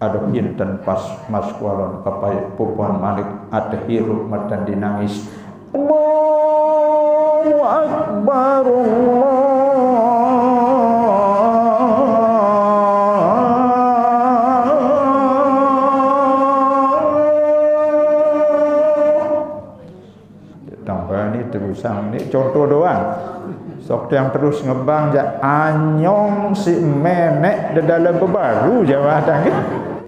aduh inten pas mas kualon papai pupuan malik ada hirup dan dinangis. Allahu Akbar, terusan ini contoh doang. Sok yang terus ngebang ja anyong si menek di dalam bebaru jawatan ke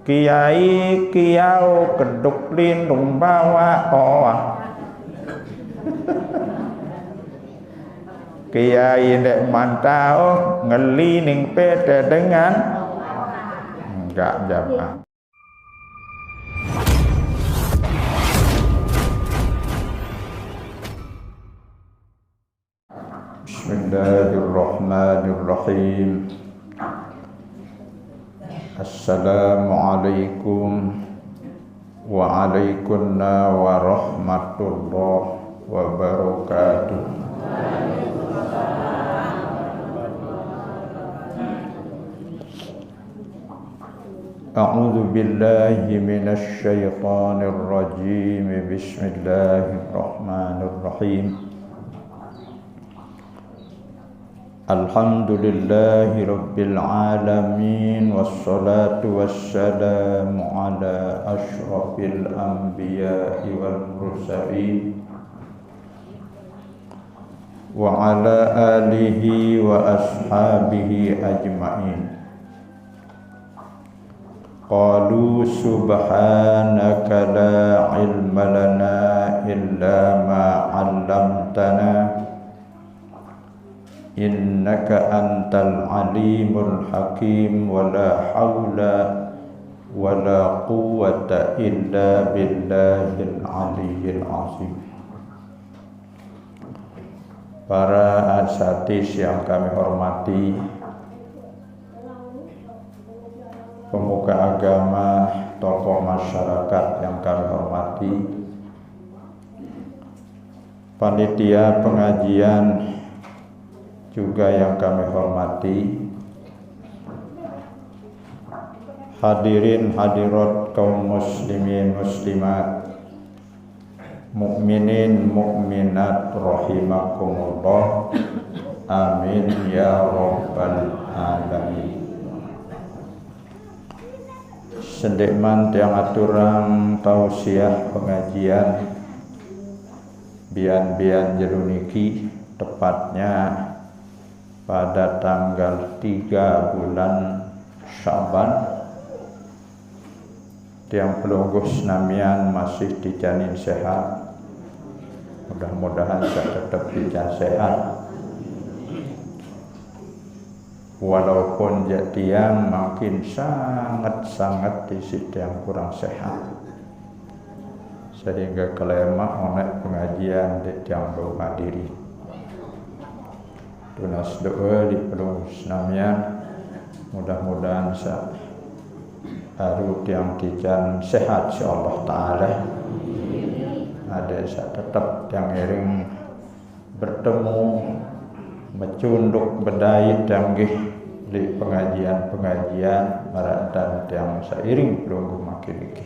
kiai kiau keduk lindung bawa kiai ndek mantau ngelining pete dengan enggak jawab. Bismillahirrahmanirrahim. Assalamualaikum waalaikumsalam warahmatullahi wabarakatuh. A'udzu billahi minasy syaithanir rajim. Bismillahirrahmanirrahim. Alhamdulillahi rabbil alamin wassalatu wassalamu ala asyrafil anbiya'i wal mursalin wa ala alihi wa ashabihi ajma'in. Qalu subhanaka la ilma lana illa ma 'allamtana innaka antal alimul hakim wa la hawla wa la quwwata illa billahil aliyyil azim. Para asatidz yang kami hormati, pemuka agama, tokoh masyarakat yang kami hormati, panitia pengajian juga yang kami hormati, hadirin hadirat kaum muslimin muslimat, mukminin mukminat rahimakumullah, amin ya rabbal alamin. Sendekman tiang aturang tausiah pengajian bian-bian jeruniki, tepatnya pada tanggal 3 bulan Syaban, tiang pelunggus namian masih dijanin sehat. Mudah-mudahan saya tetap dijanin sehat, walaupun tiang makin sangat-sangat diisi tiang kurang sehat, sehingga kelemak oleh pengajian di tiang belum hadiri. Tunas doa di pelunggus namian, mudah-mudahan baru tiang tijan sehat insyaallah taala. Ada saya tetap yang iring bertemu mencunduk bedai tanggih di pengajian-pengajian dan yang seiring pelunggu makin iki.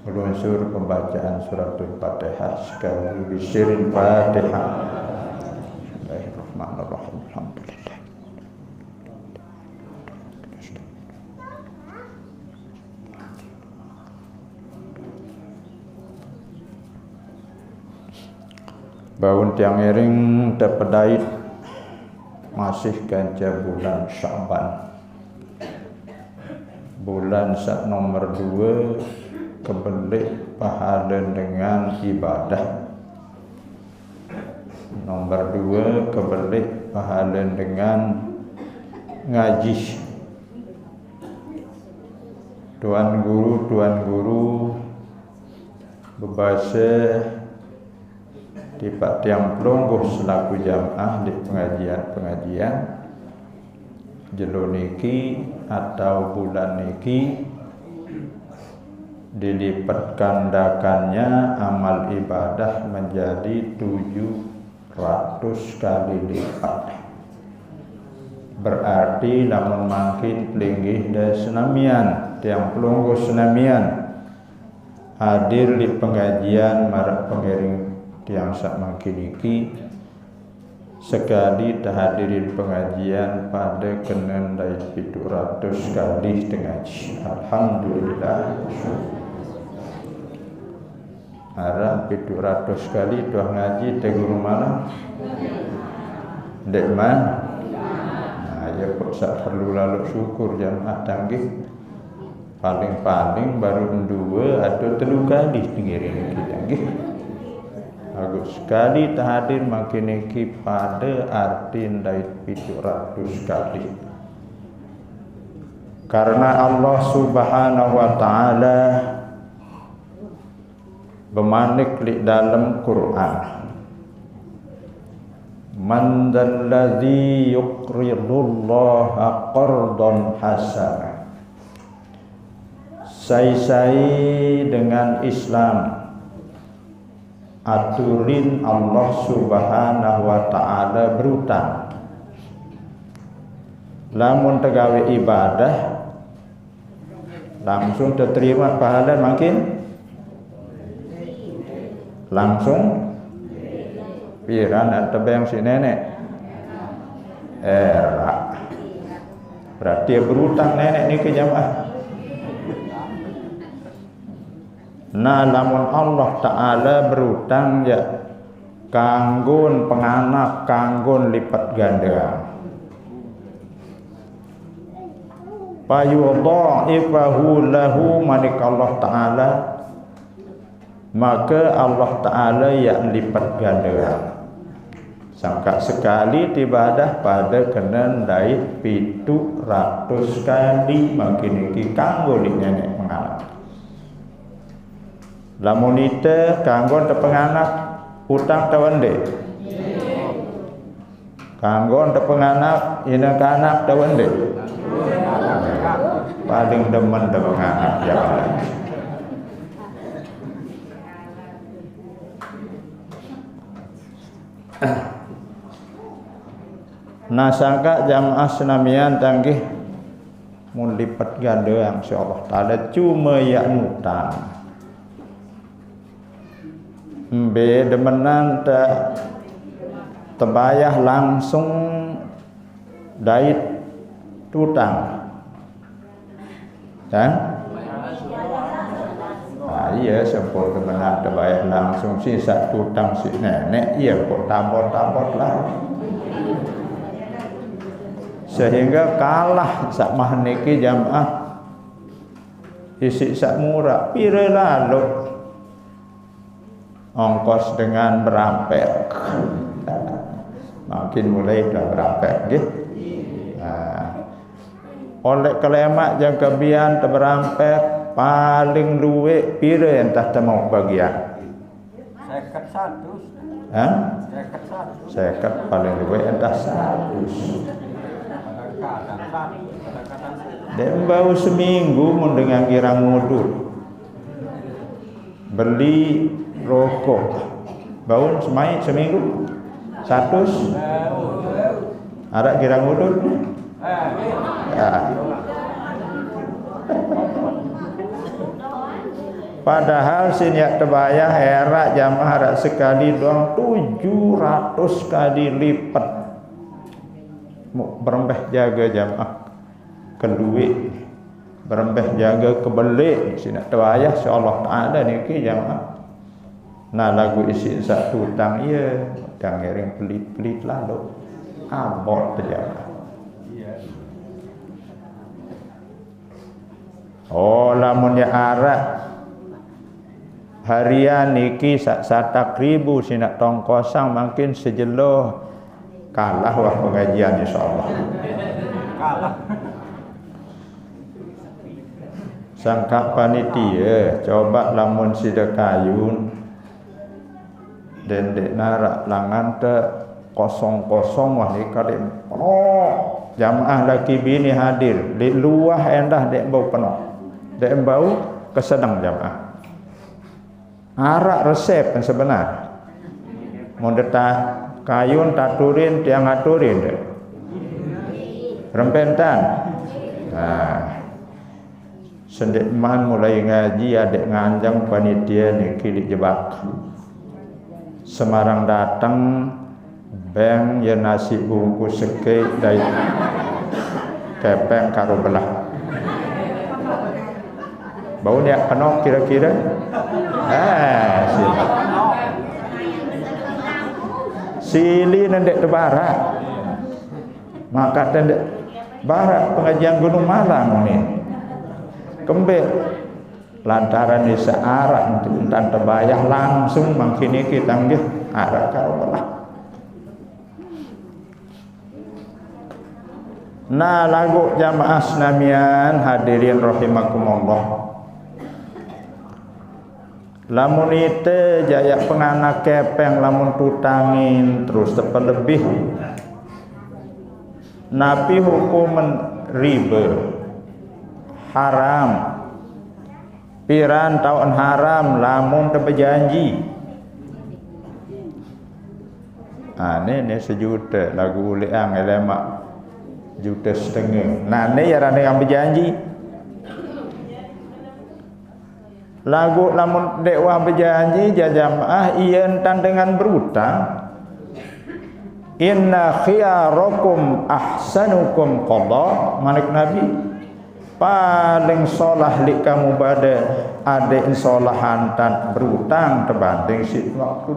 Meluncur pembacaan suratul Fatihah sekali bisirin Fatihah. Bismillahirrahmanirrahim. Alhamdulillah. Baun tiang iring tepedait masih ganja bulan Syaban, bulan sak nomor 2 kebelik pahala dengan ibadah. Nomor 2 kebelik pahala dengan ngaji. Tuan guru berbahasa di Pak Tiang Pelungguh selaku jamaah di pengajian jelo niki atau bulan niki dilipat gandakannya amal ibadah menjadi 700 kali lipat. berarti lamun makin pelinggih da senamian tiang pelunggu senamian hadir di pengajian marak pengiring tiang sak makin iki sekali terhadirin pengajian pada kenen dari 700 kali ngaji. Alhamdulillah. Arah 700 kali tuah ngaji te guru mana? Dek man. Nah, ya kok sak perlu lalu syukur jamaah tanggih. Paling-paling baru 2 atau 3 kali pengiring kita nggih. Agus sekali terhadir makin iki pada arti dari 700 kali. Karena Allah Subhanahu wa taala bermanik di dalam Quran. Man dzalladzi yuqridullaha qardan hasana. Sai-sai dengan Islam aturin Allah Subhanahu wa taala berutang. Lamun tegawe ibadah langsung terterima pahala makin langsung piran atau yang si nenek era berarti berutang nenek ni ke jamaah. Nah, lamun Allah Ta'ala berutang ya kanggun penganak, kanggun lipat ganda. Fayudha'ifahu lahu manik Allah Ta'ala, maka Allah Ta'ala yang lipat ganda. Sangka sekali ibadah pada kena dari 700 kali makin iki kanggo di nenek penganak. Lamun ite kanggo te penganak utang tawende. Kanggo te penganak ina kanak tawende. Paling demen te penganak ya. Nah sangka jamaah senamian tanggih mun lipat ganda insyaallah taala cuma ya utang. Mbe demenan terbayah langsung dari tutang kan? Iya sempur demenan terbayah langsung sisa tutang si nenek iya kok tambot-tambot lah sehingga kalah sak mah niki jamaah isi sak murah pire lalu ongkos dengan berampek. Makin mulai dah berampek gitu. Oleh kelemak yang kebian terberampek paling luwe pire entah temau bagian. 51. Hah? 51. 50 paling luwe entah 100. Dan bau seminggu mun dengan kira ngudur. Beli rokok bau seminggu 100 ada kira ngudut ya. Padahal sinyak terbayah era jamaah ada sekali doang 700 kali lipat berembeh jaga jamaah kedua berembeh jaga kebeli sinyak terbayah insyaallah taala niki jamaah. Nah lagu isi satu utang iya dan ngiring pelit-pelit lalu abot terjaga. Oh lamun ya arak harian niki satak ribu sinak tong kosong makin sejeloh kalah wah pengajian insyaallah. Kalah. Sangka panitia coba lamun sidakayun dan dek narak langan te kosong-kosong wah ni kali jamaah laki bini hadir di luah endah dek bau penuh dek bau kesedang jamaah arak resep yang sebenar mun detah kayun taturin tiang aturin dek rempentan. Sendik man mulai ngaji adik nganjang panitia ni kilik jebak. Semarang datang beng ya nasi bungkus sekek dari kepeng karo belah. Bau ni kenok kira-kira. Sili nendek te barat. Maka tendek barat pengajian Gunung Malang ni. Kembek lantaran ni searah dan terbayah langsung mangkini kita nggih arah karo belah. Nah lagu jamaah senamian hadirin rahimakumullah. Lamun ite jaya penganak kepeng lamun tutangin terus terlebih. Nabi hukuman riba haram. Piran tahun haram lamun terberjanji. Ini sejuta lagu uliang elemak juta setengah. Nah ini ya rana yang berjanji. Lagu lamun dewa berjanji jamaah iyan dengan berutang. Inna khiyarakum ahsanukum qada. Manik Nabi paling solah li kamu pada adik solahan tan berutang terbanding si waktu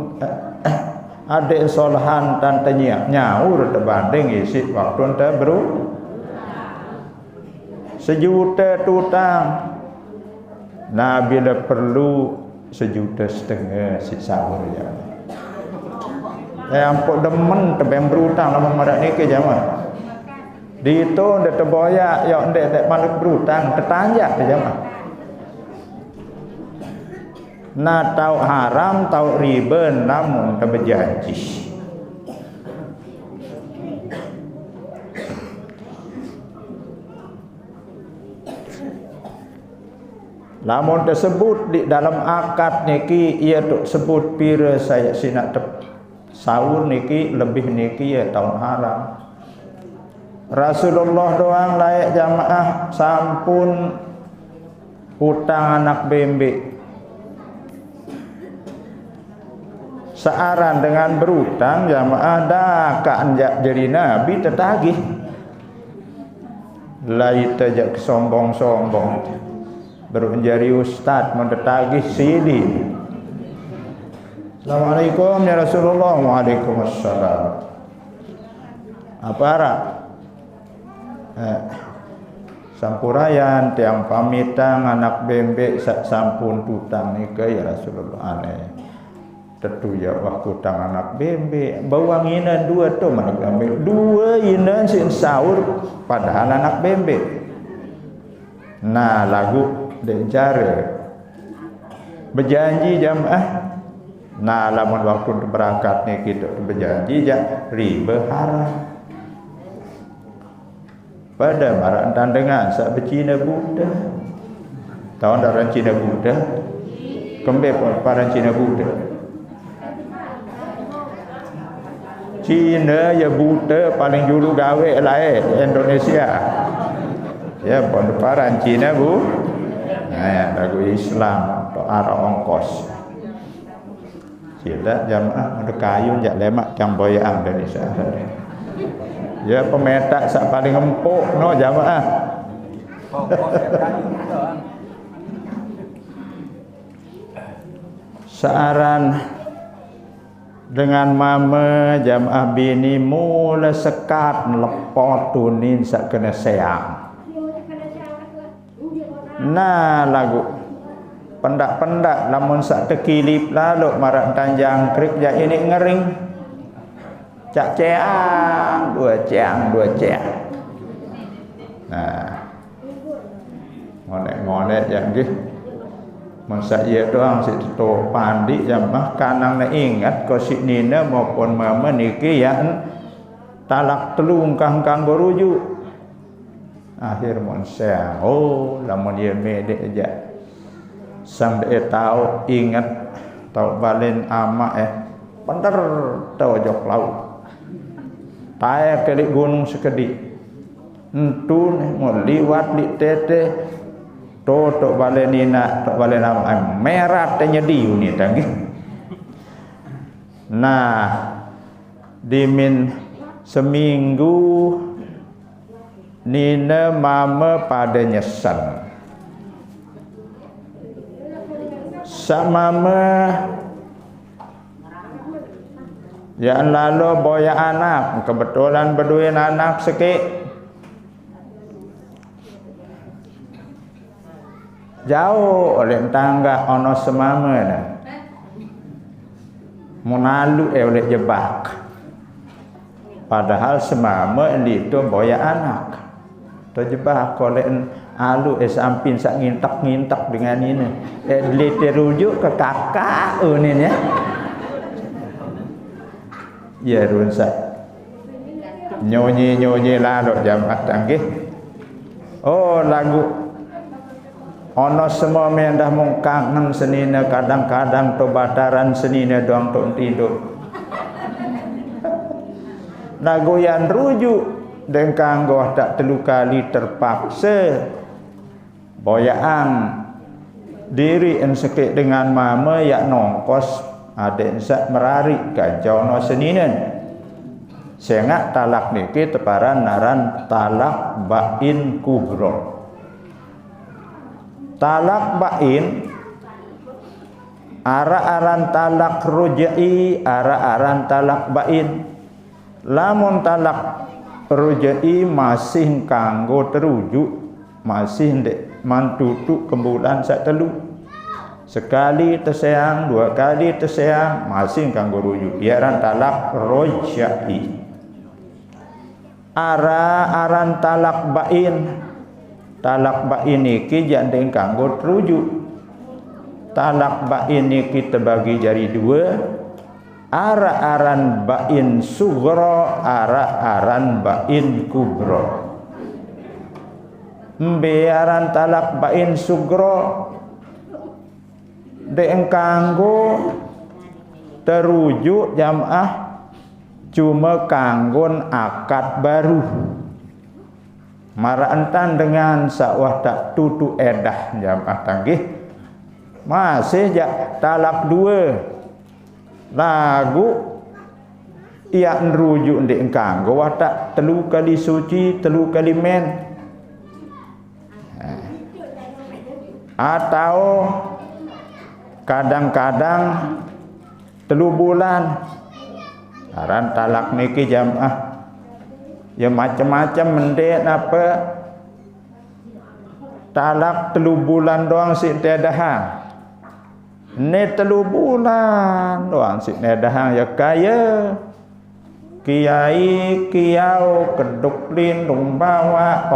adik solahan tan nyaur terbanding isi waktu ente beru sejuta tutang. Nah bila perlu 1,5 juta si sahur ya. Ampun demen tebeng berutang lama marak ni ke jamaah. Di itu ndak terboyak ya ndak malik berutang tertanjak ke jamaah. Nah tahu haram tahu riba namun terberjanji. Lamun tersebut di dalam akad niki ia tok sebut pira saya sinak sahur niki lebih niki ya tahun haram. Rasulullah doang layak jamaah sampun hutang anak bembek. Searan dengan berutang jamaah dah kanjak jadi nabi tertagih. Lai tajak sombong-sombong. Bermenjadi ustaz mendatagi sini. Assalamualaikum ya Rasulullah. Waalaikumsalam. Apa arah? Sampurayan tiang pamitan anak bembek sampun tutang nikah ya Rasulullah. Aneh. Tentu ya waktu tang anak bembek bawang inan dua tu anak bembek dua inan sin sahur padahal anak bembek. Nah lagu dan cara berjanji jamaah. Nah lamun waktu berangkat ni kita berjanji jak riba haram. Pada marak tandengan sak bercina Buddha. Tahu dak Cina Buddha? Kembali para Cina Buddha. Cina ya Buddha paling juru gawe lain Indonesia. Ya para Cina bu. Nah, lagu Islam atau arah ongkos. Sila jamaah ada kayu jak lemak yang boyang dari sana. Ya pemetak sak paling empuk no jamaah. Searan dengan mama jamaah bini mula sekat lepot tunin sak kena seang. Nah lagu pendak-pendak lamun sak tekilip lalu marak tanjang krik ja ini ngering cak ceang dua ceang. Nah ngonek ya nggih masa iya doang si to pandi jamah kanang na ingat ko si nina maupun mama niki ya talak telung kang berujuk. Akhir monseng lamun dia medek aja sang dia tahu ingat tahu balen ama bentar tahu jok laut taya kali gunung sekedik entu mau liwat li tete tok balenina tok balena merah tanya diu ni tanggi. Nah dimin seminggu nina mama pada nyesan mama yang lalu boya anak kebetulan berdua anak sikit jauh oleh tangga ono semama dah menalu oleh jebak padahal semama itu boya anak terjebak oleh alu sampin sak ngintak dengan ini dia terujuk ke kakak ini ya ya runsak nyonyi lalu jamaah tanggih oh lagu ono semua mendah mung kangen senina kadang-kadang to bataran senina doang to tidur lagu yang rujuk dan kanggo tak telu kali terpaksa boyaan diri en sekit dengan mama yak nongkos adik sak merari kajono seninen sengak talak niki teparan naran talak bain kubro. Talak bain ara-aran talak rujai ara-aran talak bain. Lamun talak rujai masih kanggo terujuk masih ndek mantutu kembulan sak telu sekali tersayang dua kali tersayang masih kanggo rujuk iaran talak rujai. Ara-aran talak bain iki jandeng kanggo terujuk. Talak bain iki terbagi jadi dua. Ara-aran bain sugro, ara-aran bain kubro. Mbiaran talak bain sugro deng kanggo terujuk jamaah cuma kanggon akad baru marantan dengan sawah tak tutu edah jamaah tanggih masih jak talak dua lagu ia nrujuk ndek kanggo watak telu kali suci telu kali men atau kadang-kadang telu bulan aran talak niki jamaah ya macam-macam mendek apa talak telu bulan doang sik tedahan ne telu bulan doang sik tedahan ya kaya kiai kiau keduk lindung bawa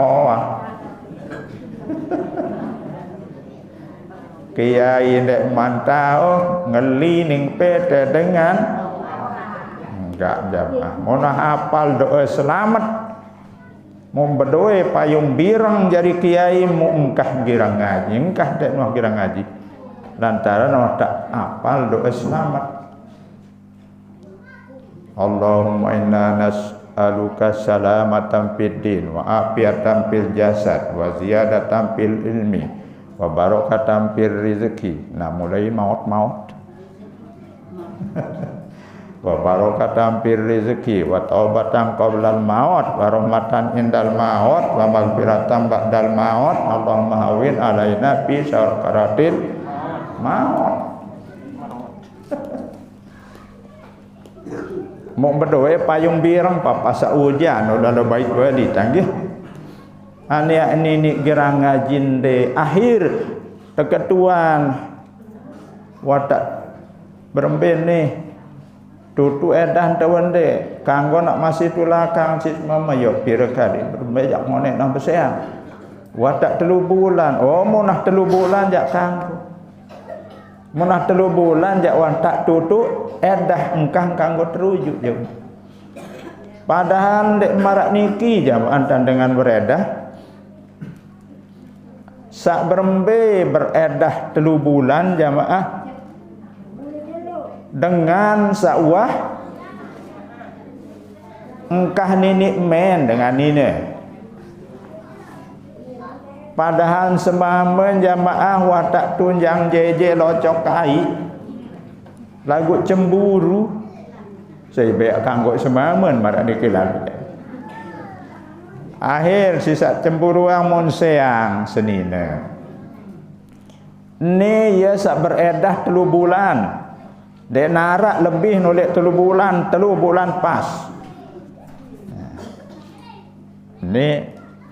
kiai ndek mantau ngeli ning pete dengan enggak jamaah mona hafal doa selamat mau berdoa payung birang jadi kiai mau engkah girang ngaji engkah dek mau girang ngaji lantaran tak hafal doa selamat. Allahumma inna nas'aluka salamatan fid din wa afiatan fil jasad wa ziyadatan fil ilmi wa barakatan fil rizki. Nah mulai maut wa barakatan fil rizki wa taubatan qablal maut wa rahmatan indal maut wa maghfiratan ba'dal maut. Allahumma hawin alaina fi syarqaratil maut. Mau berdoa payung birang papa saujan udah ada baik balik tanggih ania ini gerang ngajin de akhir teketuan watak beremben nih tutu edan tawan de kanggo nak masih tulakang sis mama yo pira kali berbejak monek nang beseang watak telu bulan oh munah telu bulan jak kanggo munah telu bulan jak watak tutu edah engkang kanggo terujuk je padahal dek marak niki jamaah dengan beredah sak berembe beredah telu bulan jamaah dengan sakwah engkah nini men dengan nini padahal semamen jamaah watak tunjang jeje locok kai lagu cemburu saya baik kanggo semamen marak dikilan akhir sisa cemburuan mun seang senina ni ya sak beredah 3 bulan dek narak lebih nolek 3 bulan pas ni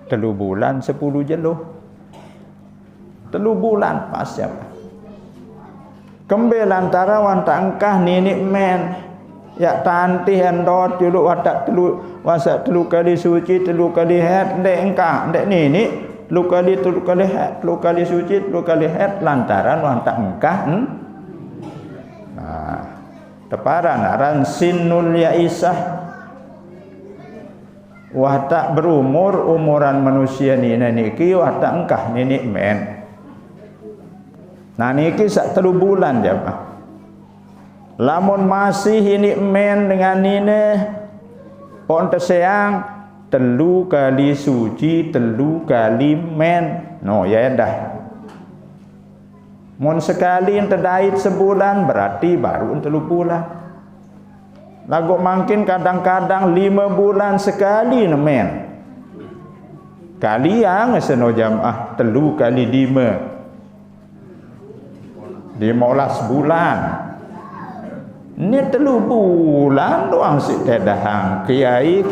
3 bulan 10 jeluh 3 bulan pas siapa kembali antara wan tangkah nini men ya tantih endot juluk watak wasak 3 kali suci 3 kali haid ndek engkah ndek nini 3 kali haid 3 kali suci 3 kali haid lantaran wan tak engkah teparan aran sinul yaisah wah tak berumur umuran manusia niki wah tak engkah nini men nah niki sak 3 bulan jamaah lamun masih ini men dengan nini pon teseang 3 kali suci 3 kali men no ya dah mun sekali terdait sebulan berarti baru 3 bulan lagu mungkin kadang-kadang 5 bulan sekali men kali yang seno jamaah 3 kali 5 15 bulan ni 3 bulan doang si tedahang kiai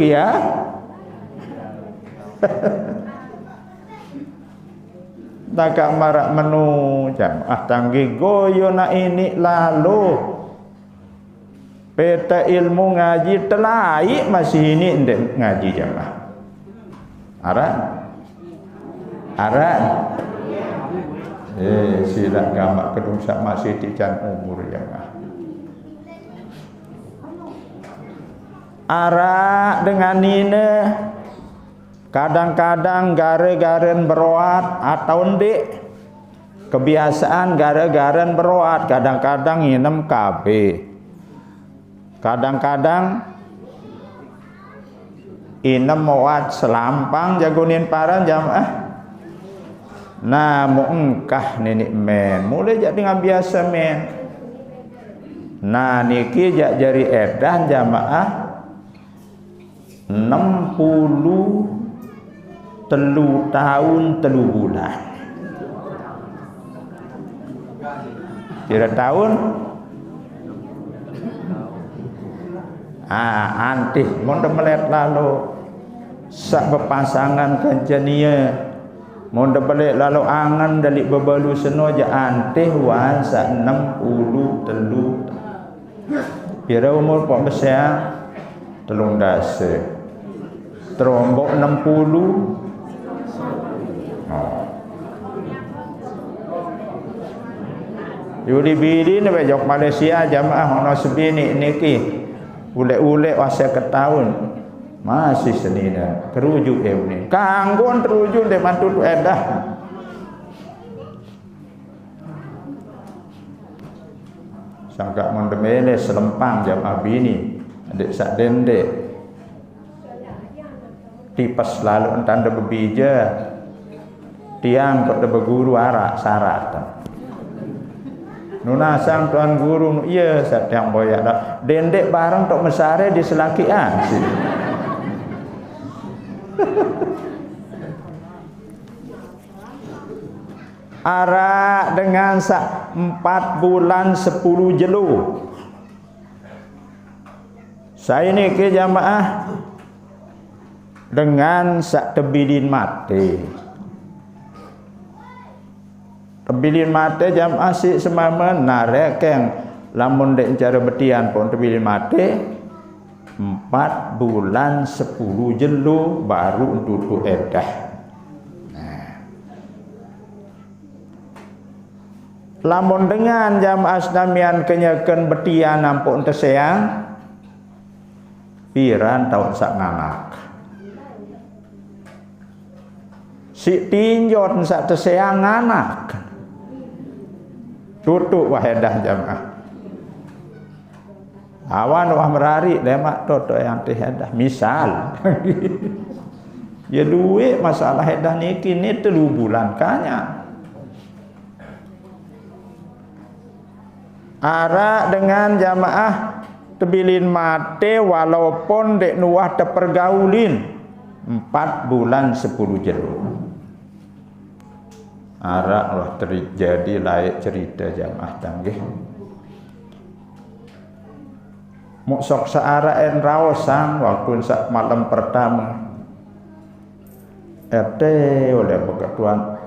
tak marak menu jamaah tanggi goyo na ini lalu peta ilmu ngaji telai masih ini ndek ngaji jamaah aran sila gamak kedung sak masih tijan umur jamaah ara dengan ini kadang-kadang gare-garen beroat atau ndek kebiasaan gare-garen beroat kadang-kadang nginem KB kadang-kadang inem moat selampang jagonin paran jamaah nah mu engkah nenek men mulai jadi dengan biasa men nah niki jak jari edan jamaah 63 tahun 3 bulan kira tahun antih mun melet lalu sak bepasangan kanjania mun balik lalu angan dalik bebalu seno ja antih wan sak 63 kira umur pok besar 3 dasa terombok 60 Yuli bili ni bejok Malaysia jamaah ono sebini niki ulek-ulek wasa ketahun masih senina terujuk ni kanggon terujuk de mantu edah sangka mondemele selempang jamaah bini adik sak dendek tipes lalu entanda bebija tiang kok de berguru arak syarat nuna sang tuan guru iya satang boyak dah dendek bareng tok mesare di selakian sih arak dengan sak 4 bulan 10 jelu saya ni ke jamaah dengan sak tebilin mati tebilin mati jamaah si semama narekeng lamun dek cara betian pun tebilin mati 4 bulan 10 jelu baru duduk edah lamun dengan jamaah sedamian kenyakan betian nampun terseang piran tahun sak nganak si tinjot sak terseang nganak tutuk wahedah jamaah awan wah merari lemak toto yang tihadah misal Ya duit masalah edah niki ni 3 bulan kanya. Ara dengan jamaah tebilin mate walaupun dek nuah terpergaulin 4 bulan 10 jelu. Ara lah terjadi layak cerita jamaah tanggih. Muksok seara en rawasang waktu malam pertama. Oleh ketuan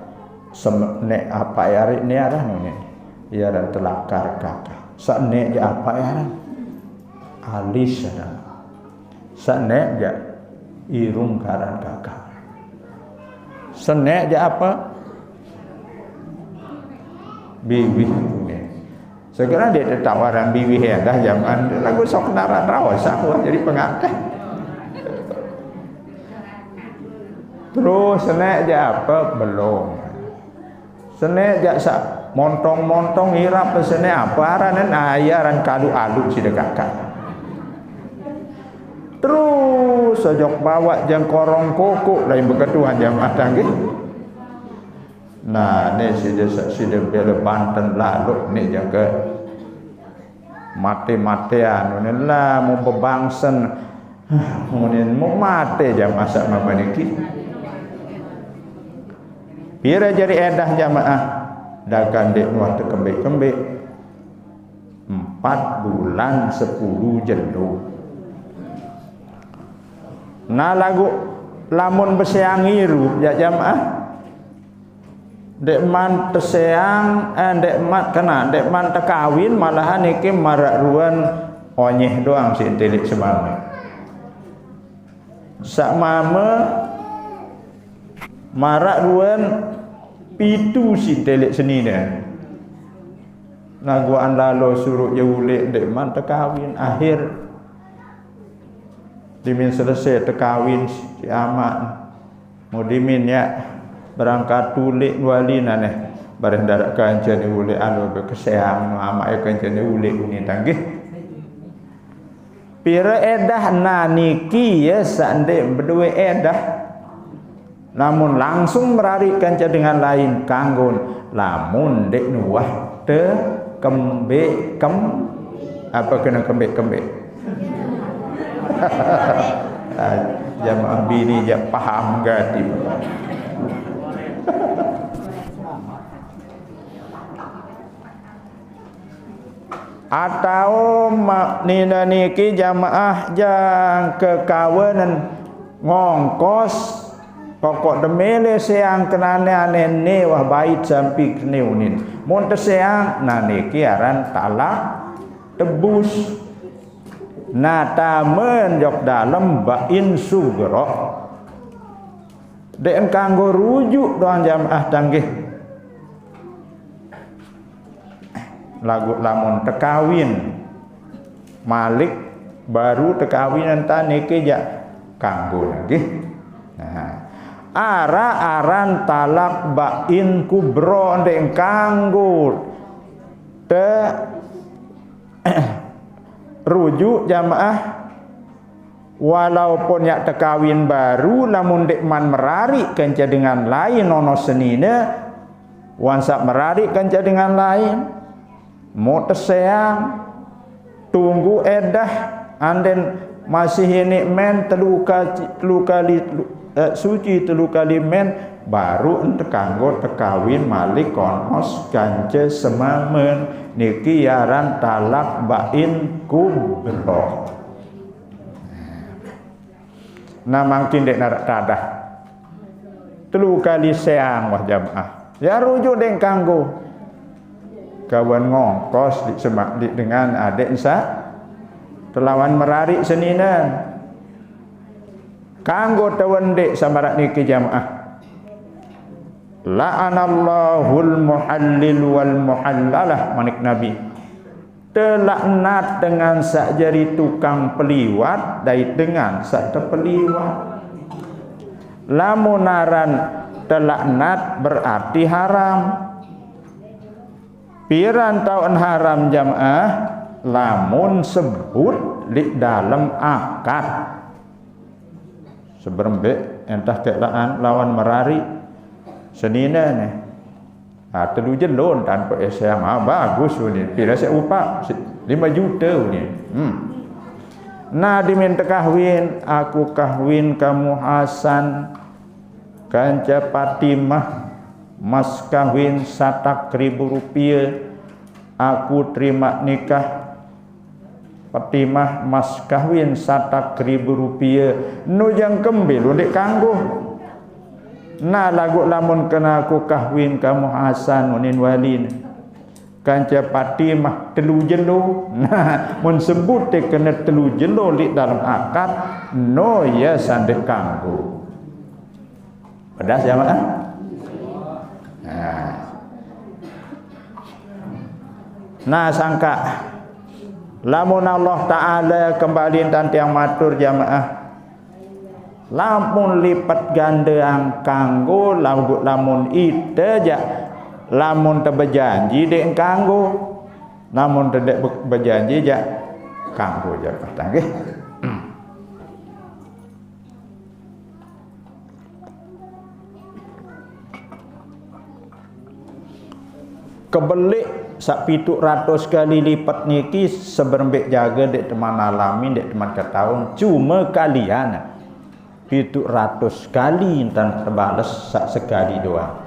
senek apa hari ni arah ni ya dan telakar kakak senek je apa ya alis ada senek je irung karan kakak senek je apa bibi ni sekarang dia tawaran bibi ya dah zaman lagu sok naran rawasang jadi pengakai. Terus senek je apa? Belum. Senek je montong-montong hirap senek apa? Aranan ayaran kalu-alu si dekakak. Terus sejok bawa jang korong kokok lain beketuhan jamaah tanggih. Nah, ni si bela Banten lalu ni jaga mati-matian ni lah mau bebangsen. Kemudian mau mati je masak apa niki. Pira jari edah jamaah dakan dek nuah terkembik-kembik 4 bulan 10 jelu. Nah lagu lamun beseang iru ya jamaah dek man terseang dek man terkawin malahan iki marak ruan onyeh doang si telik semama. Sak mama marak ruan pitu si telik seni dah. Naguan lalu suruh ya ulik dek man terkawin akhir dimin selesai terkawin si amat mau dimin ya berangkat tulik wali naneh bareng darat kancan ulik anu berkeseang amat ya kancan ulik ini tanggih. Pira edah naniki ya sande berdua edah namun langsung merarikan dengan lain kanggon lamun dek nuah te kembik apa kena kembik jamaah bini je paham gati atau nina niki jamaah jang kekawanan ngongkos pokok demele seang kenane anene wah bait sampai kneunin mun seang nah niki aran talak tebus natamen jok dalem bain sugro dek kanggo rujuk doang jamaah tanggih lagu lamun tekawin malik baru tekawin enta niki ja kanggo nggih. Nah aran talak bain kubro ndek kanggo te rujuk jamaah walaupun yak tekawin baru lamun dek man merari kenca dengan lain ono senine wansak merari kenca dengan lain mau terseang tunggu edah anden masih ini men telu kali suci 3 kali men baru ente kanggo tekawin malik konos kance semamen niki yaran talak bain kubro. Nah mangkin dek narak tadah 3 kali seang wah jamaah ya rujuk dek kanggo kawan ngongkos di semak di dengan adek sa telawan merarik seninan kanggo tawandek samarak niki jamaah la'anallahul muhallil wal muhallalah manik nabi telaknat dengan sak jari tukang peliwat dai dengan sak terpeliwat lamunaran telaknat berarti haram piran tahun haram jamaah lamun sebut di dalam akad seberembek entah keadaan lawan merari senina ni. Telu jelon tanpa SMA bagus ni. Bila saya upah 5 juta ni. Nah diminta kahwin, aku kahwin kamu Hasan kanca Fatimah, mas kahwin 100.000 rupiah. Aku terima nikah Fatimah, mas kahwin 100.000 rupiah. Nu jang kembil undik kanggo. Nah lagu lamun kena aku kahwin kamu Hasan unin walin kanca Fatimah 3 jelo. Nah mun sebut kena 3 jelo li dalam akad no ya sandek kanggo. Pedas ya mak? Nah sangka lamun Allah Ta'ala kembali dan tiang matur jamaah, lamun lipat ganda ang kanggo lamun ite ja lamun terberjanji dek kanggo, lamun tidak berjanji ja kanggo ja nggih. Kebelik sak 700 kali lipat niki seberembek jaga dek teman alamin dek teman ketahuan cuma kalian 700 kali intan terbales sak sekali doang.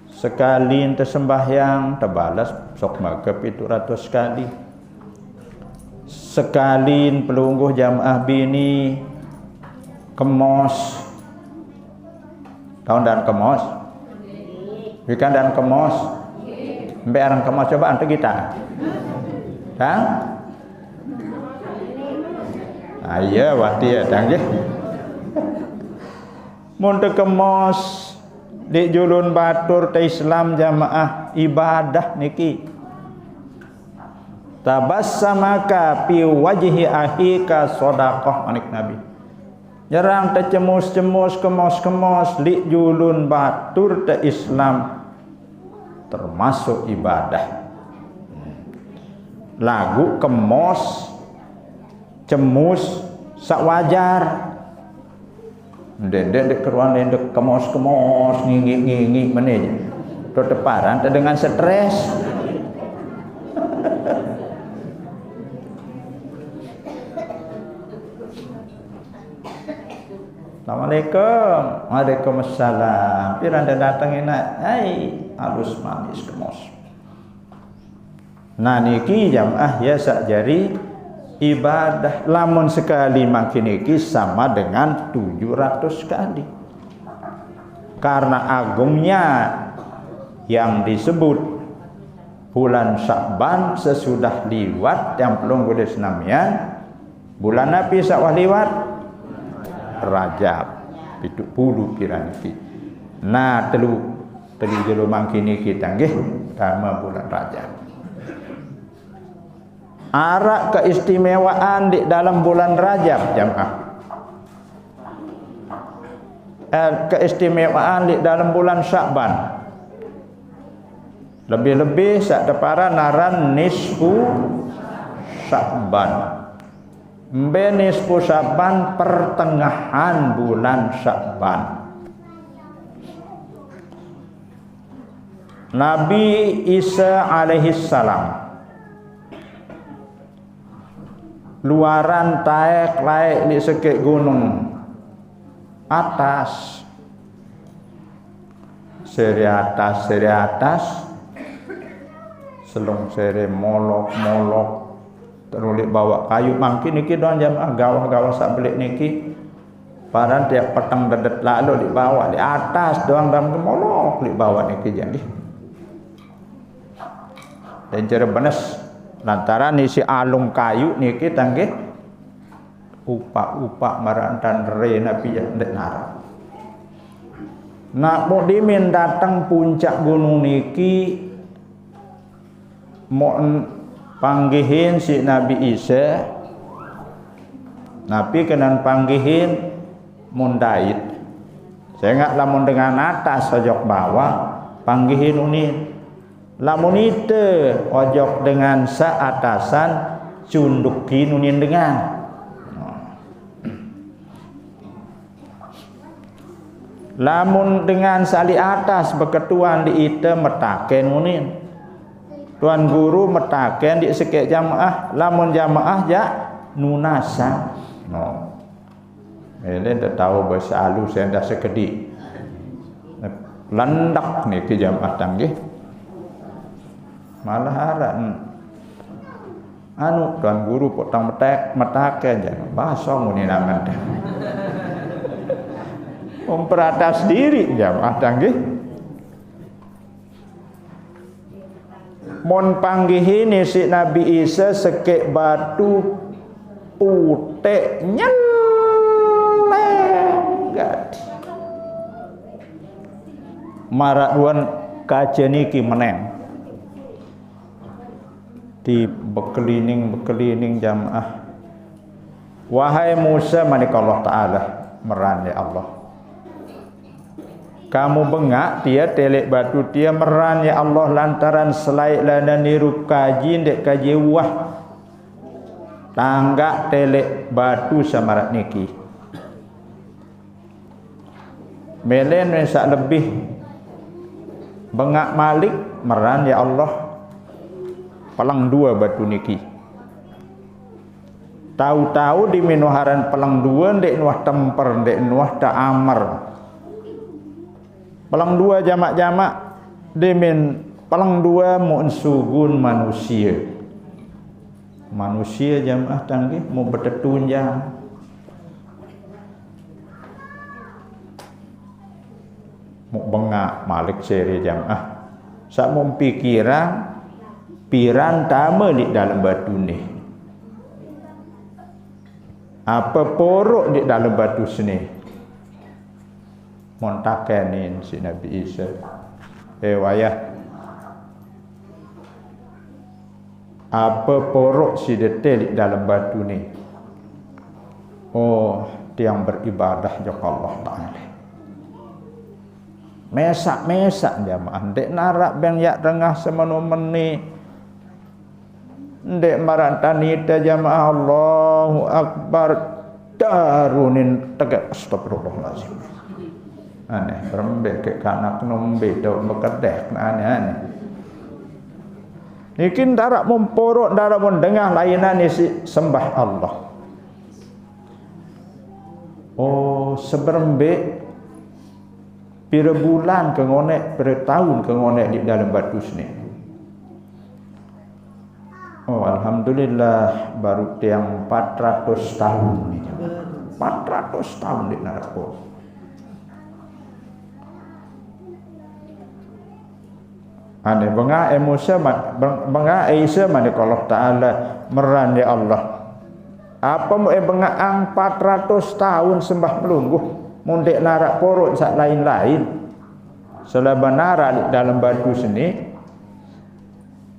Sekali ente sembahyang terbalas sok maka 700 kali. Sekali pelungguh jamaah bini kemos tahun dan kemos bukan dan kemos mbak orang kemos coba ante kita kan iya wati ya tanggih mun kemos di julun batur te Islam jamaah ibadah niki tabassamaka fi wajhi ahika sedekah manik Nabi jarang tercemus-cemus kemos-kemos di julun batur te Islam termasuk ibadah. Lagu kemos cemus sak wajar ndek keruan ndek kemos-kemos ngingik-ngingik meneh teteparan dengan stres. Assalamualaikum. Waalaikumsalam. Piranda datang enak. Hai, halus manis kemos. Nah niki jamaah ya sak jari ibadah lamun sekali makin iki sama dengan 700 kali. Karena agungnya yang disebut bulan Sya'ban sesudah liwat yang belum kudes namian bulan nabi sawah liwat Rajab 70 piranti. Nah telu jelo mangkini kita nggih sama bulan Rajab. Arak keistimewaan di dalam bulan Rajab jamaah. Keistimewaan di dalam bulan Sya'ban. Lebih-lebih sak depara naran nisfu Sya'ban. Nisfu Sya'ban pertengahan bulan Sya'ban. Nabi Isa alaihissalam luaran taek laik di sekek gunung atas seri atas selong seri molok terulik bawa kayu mangkin niki don jamaah gawah-gawah sak belik niki paran tiap petang dedet lalu dibawa di atas doang dalam molok dibawa niki jadi dan cara benes lantaran isi alung kayu niki tanggih upak marantan re nabi ndek nara. Nak mudimin datang puncak gunung niki mau panggihin si Nabi Isa, Nabi kenan panggihin mundait. Saya nggak lamun dengan atas ojok bawah panggihin unin. Lamun itu ojok dengan seatasan cundukin unin dengan. Lamun dengan sali atas beketuan di ite metaken ngunin. Tuan guru metaken di sekek jamaah, lamun jamaah ja nunasa. No. Melen tak tahu bahasa halus saya dah sekedi. Landak ni ke jamaah tanggih. Malah haran. Anu tuan guru potong metaken jangan bahasa ngunin aman. Memperatas diri jamaah tanggih. Mon panggih ini si Nabi Isa sekek batu putih nyelenggat. Marak duan kajeniki meneng. Di bekelining jamaah. Wahai Musa manik Allah Ta'ala meran ya Allah. Kamu bengak dia telek batu dia meran ya Allah lantaran selaik lana niru kaji ndek kaji wah tangga telek batu samarat niki melen sak lebih bengak malik meran ya Allah pelang dua batu niki tahu-tahu di minuharan pelang dua ndek nuah temper ndek nuah ta'amar. Palang dua jamak-jamak demen palang dua mu'nsugun manusia. Manusia jamaah tanggih mau bertetunjang. Mau bengak malik seri jamaah. Sak mau pikiran piran tama di dalam batu ni. Apa porok di dalam batu sini? Montakenin si Nabi Isa. Wayah. Apa porok si detail di dalam batu ni? Oh, tiang beribadah kepada Allah Ta'ala. Mesak-mesak jamaah. Dek narak bang yak tengah semanu meni. Dek marantani ta jamaah Allahu Akbar. Darunin tegak astagfirullahalazim. Aneh berembek ke kanak nombe dau bekedeh aneh-aneh. Nikin darak memporok darak mendengar lainan isi sembah Allah. Oh seberembek pira bulan ke ngonek, pira tahun ke ngonek di dalam batu sini. Oh alhamdulillah baru tiang 400 tahun ni. 400 tahun di neraka. Ane bengak Musa bengak Isa mani Allah Ta'ala meran ya Allah. Apa mu bengak ang 400 tahun sembah melungguh mundek narak porok sak lain-lain. Selaban narak dalam batu seni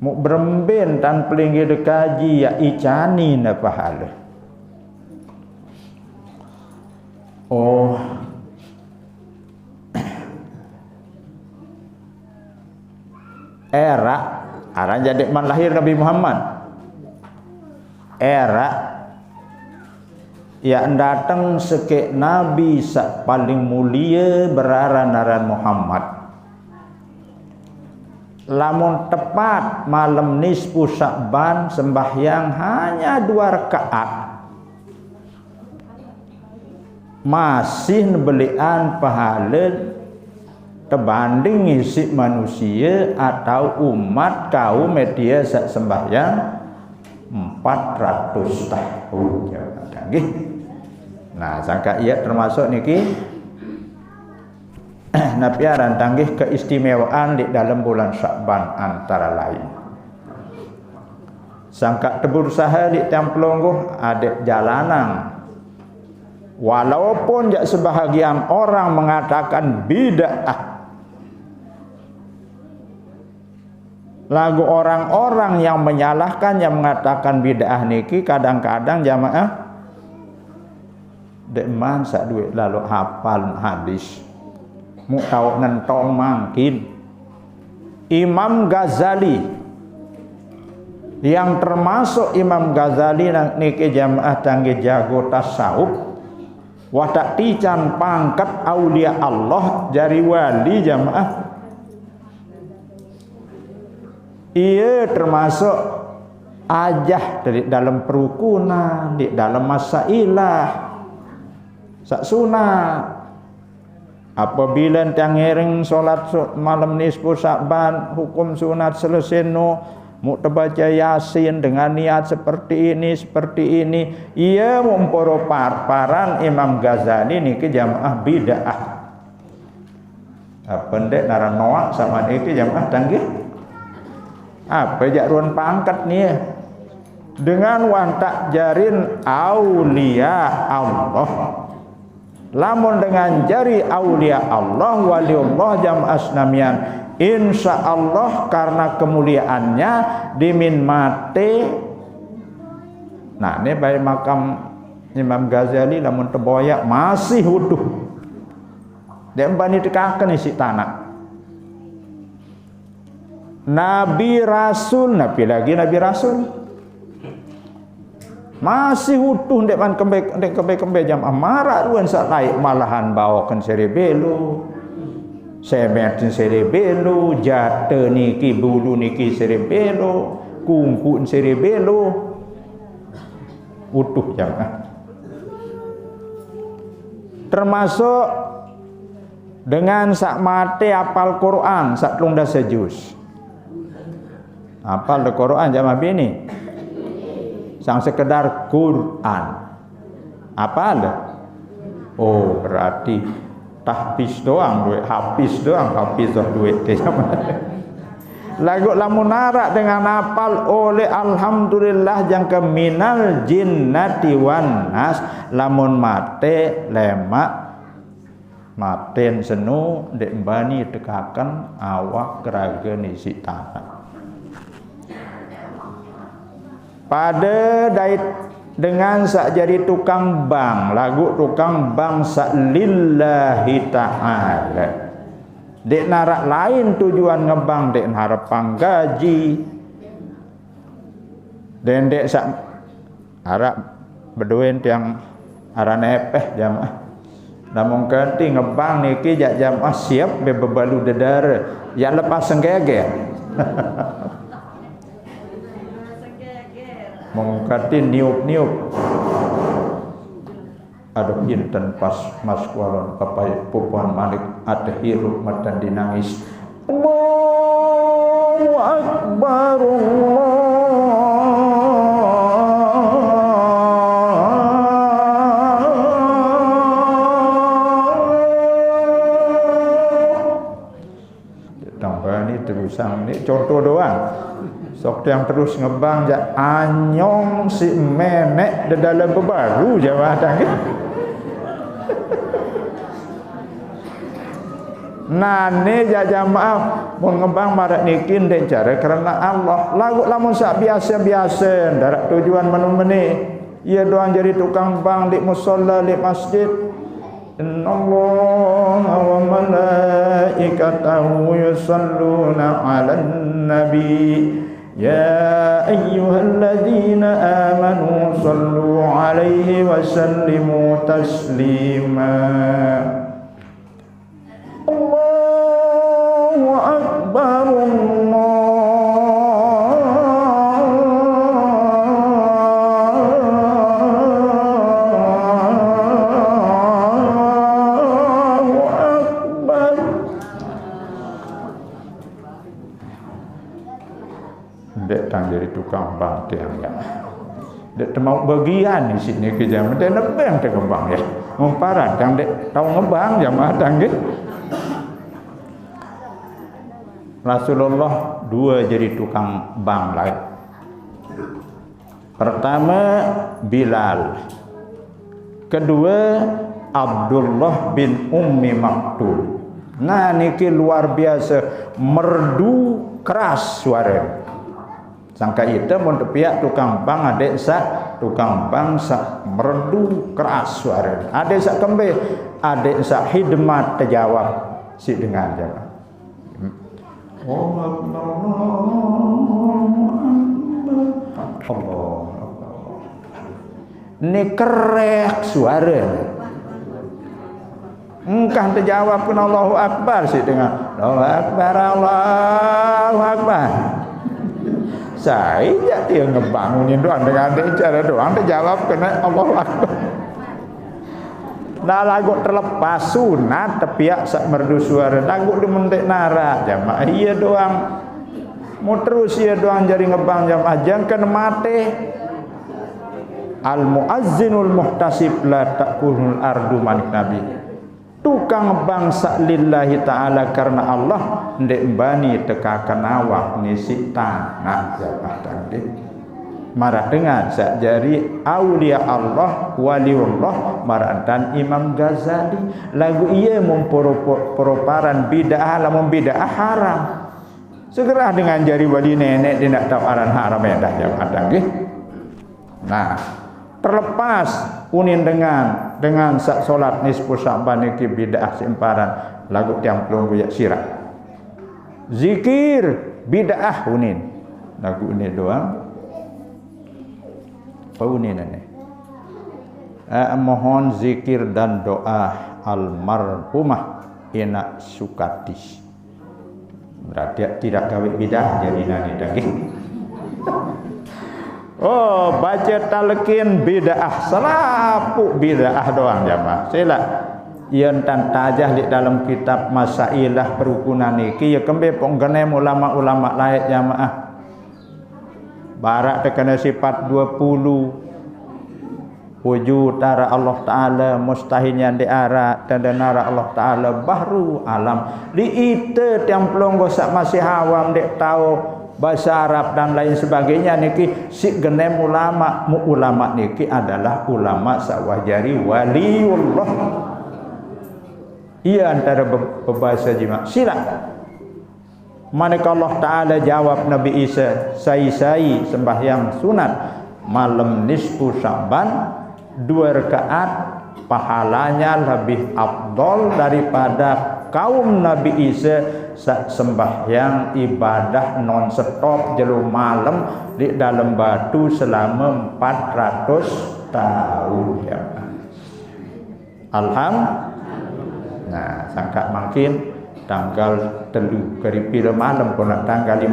mu beremben tan pelinggi dekaji ya icani na pahala. Oh era jadi man lahir Nabi Muhammad era yang datang sekek Nabi sak paling mulia beraran-aran Muhammad lamun tepat malam nisfu Sya'ban sembahyang hanya 2 rakaat masih belian pahala terbanding isi manusia atau umat kaum media sak sembahyang 400 tahun nggih. Nah, sangka ia termasuk niki napiaran tanggih keistimewaan di dalam bulan Sya'ban antara lain. Sangka teberusaha di Tempelonggoh ada jalanan. Walaupun jak sebahagian orang mengatakan bid'ah. Lagu orang-orang yang menyalahkan yang mengatakan bid'ah niki kadang-kadang jamaah dek man sak duit lalu hafal hadis mu tau nentong mangkin Imam Ghazali yang termasuk Imam Ghazali niki jamaah tangge jago tasawuf Wah tak tican pangkat aulia Allah jari wali jamaah. Ia termasuk ajah dari dalam perukunan, di dalam masailah sak sunat. Apabila tiang ngereng solat malam nisfu Sa'ban, hukum sunat selesai no, mau terbaca Yasin dengan niat seperti ini, ia mumporo paran Imam Ghazali niki jamaah bid'ah. Apa ndek naran noak sama niki jamaah tanggih. Apa jakruan pangkat nih dengan wantak jarin aulia Allah. Lamun dengan jari aulia Allah waliullah jamaah asnamian, insya Allah karena kemuliaannya dimin mate. Nah ini baik makam Imam Ghazali lamun terboyak masih utuh. Dia bani tekakan isi tanah. Nabi Rasul, Nabi lagi Nabi Rasul masih utuh ndek man kembe jamaah marah ruan sak naik malahan bawakan serebelo. Semetin serebelo, jate niki bulu niki serebelo, kungkun serebelo, utuh jamaah. Termasuk dengan sak mate apal Quran, sak lungda sejus. Apal Quran jamaah bini. Sang sekedar Quran. Apal? Oh, berarti tahfiz doang duit, hafiz duit teh. Lagu lamun narak dengan apal oleh alhamdulillah jangka minal jinnati wan nas lamun mate lemak maten senu dek bani tekakan awak keraga isi tanah. Pada dait dengan sak jadi tukang bank, lagu tukang bank sak lillahi ta'ala. Dek narak lain tujuan ngebang dek harapang gaji. Dan dek sak harap berduin tiang aran epeh jamaah. Namun ganti ngebang niki jak jamaah siap bebalu dedara. Ya lepas senggege. Mengkati niup-niup. Aduh inten pas mas kualon papai pupuan Malik ada hirup matan dinangis. Allahu Akbar tambah ni terusan ni contoh doang. Sok yang terus ngebang jak anyong si menek di dalam bebaru jawah tangki. Nane jak jamaah mau ngebang marak nikin dek cara kerana Allah. Lagu lamun sak biasa-biasa darat tujuan menu-meni. Ia doang jadi tukang bang di musalla di masjid. Innallaha wa malaikatahu yusalluna 'alan nabi. Ya ayyuhalladzina amanu sallu alaihi wa sallimu taslima. Allahu akbar dek tang jadi tukang bang tiang ya. Dek mau bagian di sini ke jam dek nebang te kembang ya. Ngumparan tang dek tahu ngebang jamaah tang ge. Rasulullah dua jadi tukang bang lain. Pertama Bilal. Kedua Abdullah bin Ummi Maktum. Nah niki luar biasa merdu keras suara. Sangka itu mun pihak tukang bang adek sak tukang bang sak merdu keras suara. Adek sak kembe, adek sak hidmat terjawab si dengan jawab. Allah. Ini kerek suara. Engkah terjawab pun Allahu Akbar sih dengan Allahu Akbar, Allahu Akbar. Saya dia ngebangunin doang dengan cara doang terjawab kena Allahu Akbar. Nah lagu terlepas sunat tepiak sak merdu suara lagu di mentek nara jamaah iya doang mau terus iya doang jadi ngebang jamaah jangan mati. Al muazzinul muhtasib la takunul ardu manik nabi. Tukang bangsa lillahi ta'ala karena Allah ndek bani tekakan awak nisi tanah jamaah tangdik. Marah dengan sakjari aulia Allah waliullah marah dan Imam Ghazali lagu ia memperoparan bid'ah lamun bid'ah haram. Segera dengan jari wali nenek dia nak tahu aran haram ya dah jamaah tangdik. Nah, terlepas unin dengan sak solat nisfu Sya'ban iki bid'ah semparan lagu tiang pelunggu ya sirah. Zikir bid'ah unin. Lagu ini doang. Paunin ini. Mohon zikir dan doa almarhumah Ina Sukatis. Berarti tidak gawe bid'ah jadi nani dagi. Oh, baca talqin bid'ah selapuk bid'ah doang jamaah. Sila yen tan tajah di dalam kitab Masailah Perukunan iki ya kembe ponggene ulama-ulama lain jamaah. Barak terkena sifat 20 wujud tara Allah Ta'ala mustahilnya di arah dan nara Allah Ta'ala bahru alam di ite tiang pelonggo sak masih awam dek tahu bahasa Arab dan lain sebagainya niki si genem ulama niki adalah ulama sawajari waliullah. Ia antara berbahasa jima sila. Manakah Allah Ta'ala jawab Nabi Isa sai sembahyang sunat malam nisfu Sya'ban 2 rakaat pahalanya lebih afdol daripada kaum Nabi Isa sembahyang ibadah non stop jelu malam di dalam batu selama 400 tahun ya. Alhamdulillah. Nah, sangka makin tanggal telu keripil malam pun tanggal 15.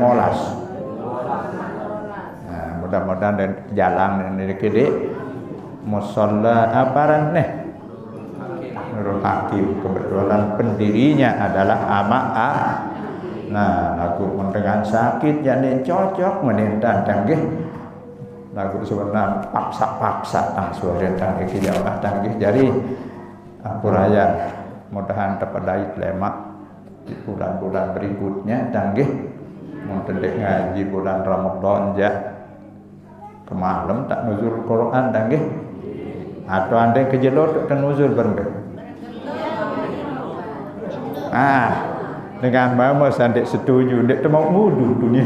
Nah, mudah-mudahan dan jalan ini kiri musalla aparan nih Nurul Hakim kebetulan pendirinya adalah Ama'a. Nah, lagu dengan sakit jadi cocok menintang tanggih lagu sebenarnya paksa tang suara tanggih jamaah tanggih jadi apurayan mudahan terpedait lemak di bulan-bulan berikutnya tanggih mungkin ngaji bulan Ramadan ya kemalam tak nuzul Quran tanggih atau anda kejelot kan nuzul berbe dengan mama sandik setuju ndak mau ngudu dunia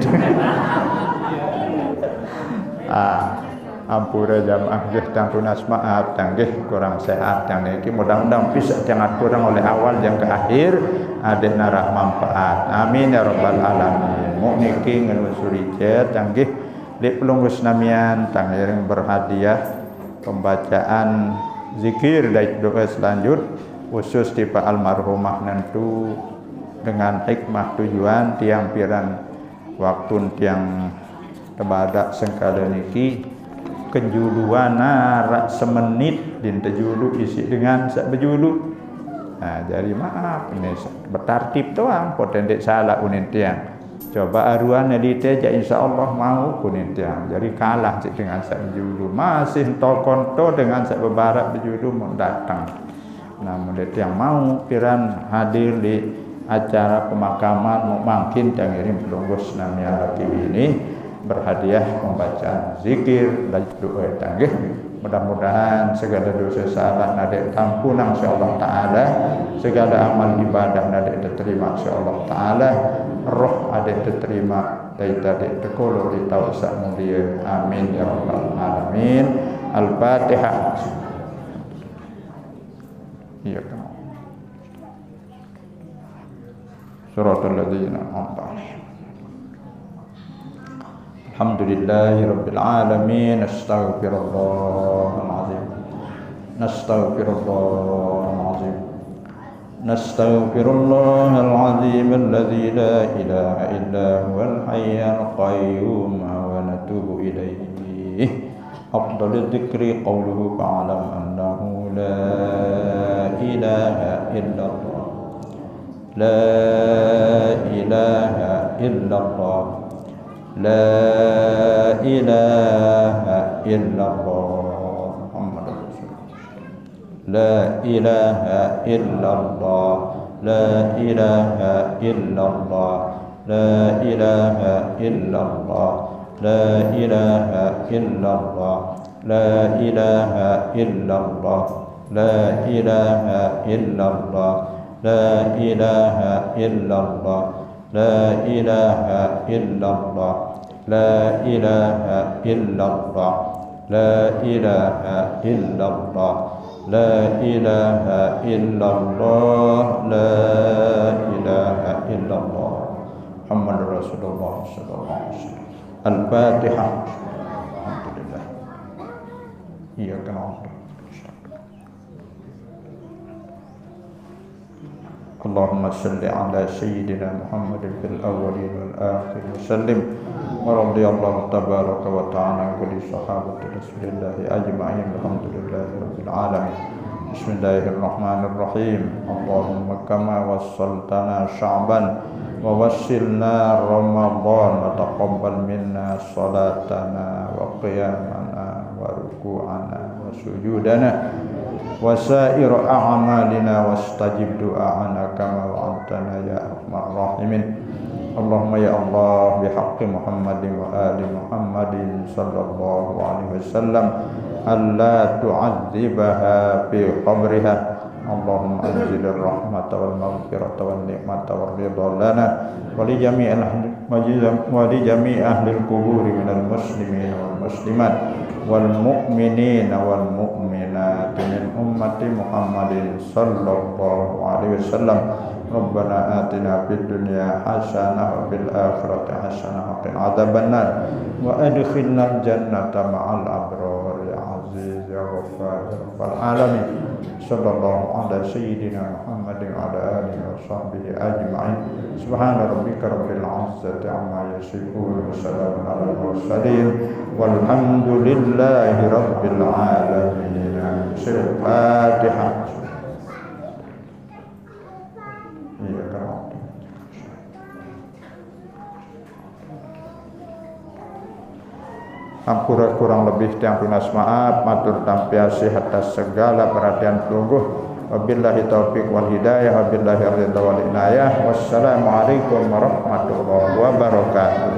ampura jamaah nggih tang tunas maaf tanggih kurang sehat tang niki mudah-mudahan bisa jangan kurang oleh awal yang ke akhir ada narah manfaat amin ya rabbal alamin mukniki ngenusuri cet tanggih di pelunggus namian tang yang berhadiah pembacaan zikir dan doa selanjut khusus tipe almarhumah nantu dengan hikmah tujuan tiang piran waktu tiang tebadak sengkala niki kejuluan rak semenit din terjulu isi dengan sak berjulu. Nah, jadi maaf ini bertartib doang potensi salah unin tiang. Coba aruan edite ja insyaallah mau kunin tiang. Jadi kalah cik dengan sak berjulu. Masih tokonto dengan sak bebarak berjulu mau datang. Namun tiang mau piran hadir di acara pemakaman mau mangkin tiang ngirim pelunggus namanya laki ini berhadiah pembacaan zikir dan doa tanggih. Mudah-mudahan segala dosa salah nadek tampunang insyaallah taala, segala amal ibadah nadek diterima insyaallah taala, roh adek diterima dari tadi tekolo di tausa mulia amin ya rabbal alamin. Al-Fatihah. Iya kan. Suratul ladzina an'amta 'alaihim. Alhamdulillahirabbil alamin. Astaghfirullahal azim. Astaghfirullahal azim. Nastaghfirullahal azim alladzi la ilaha illa huwal hayyul qayyum wa natubu ilaihi. Afdalul dzikri qawluhu fa'lam annahu la ilaha illallah. La ilaha illallah. La ilaha illallah. La ilaha illallah. La ilaha illallah. La ilaha illallah. La ilaha illallah. La ilaha illallah. La ilaha illallah. La ilaha illallah. La ilaha illallah. La ilaha illallah. La ilaha illallah. La ilaha illallah. La ilaha illallah. Muhammadur Rasulullah sallallahu alaihi wasallam. Al-Fatihah. Alhamdulillah. Iyyaka na'budu. Allahumma salli ala sayyidina Muhammadin fil awwalin wal akhirin wa sallim. Wa radiyallahu tabaraka wa ta'ala an kulli sahabati Rasulillahi ajma'in. Alhamdulillahi rabbil alamin. Bismillahirrahmanirrahim. Allahumma kama wassaltana Sya'ban wa wassilna Ramadan wa taqabbal minna salatana wa qiyamana wa ruku'ana wa sujudana wa sa'ir a'malina wastajib du'ana kama wa'adtana ya arhamar rahimin. Allahumma ya Allah bihaqqi Muhammadin wa ali Muhammadin sallallahu alaihi wasallam alla tu'adzibaha fi qabriha. Allahumma anzilir rahmata wal maghfirata wal ni'mata wal ridha lana wa li jami'i ahlil quburi minal muslimin wal muslimat wal mu'minin wal mu'minat min ummati Muhammadin sallallahu alaihi wasallam. Rabbana atina fid dunya hasanah wa fil akhirati hasanah wa qina adzabannar wa adkhilnal jannata ma'al abrar ya aziz ya ghaffar ya rabbal alamin. Sallallahu ala sayyidina Muhammadin wa ala alihi wa sahbihi ajma'in. Subhana rabbika rabbil izzati amma yasifun wa salamun alal mursalin walhamdulillahi rabbil alamin. Al-Fatihah. Ampura kurang lebih tiang pinas maaf, matur tampiasih atas segala perhatian sungguh. Wabillahi taufiq wal hidayah, wabillahi ridha wal inayah. Wassalamualaikum warahmatullahi wabarakatuh.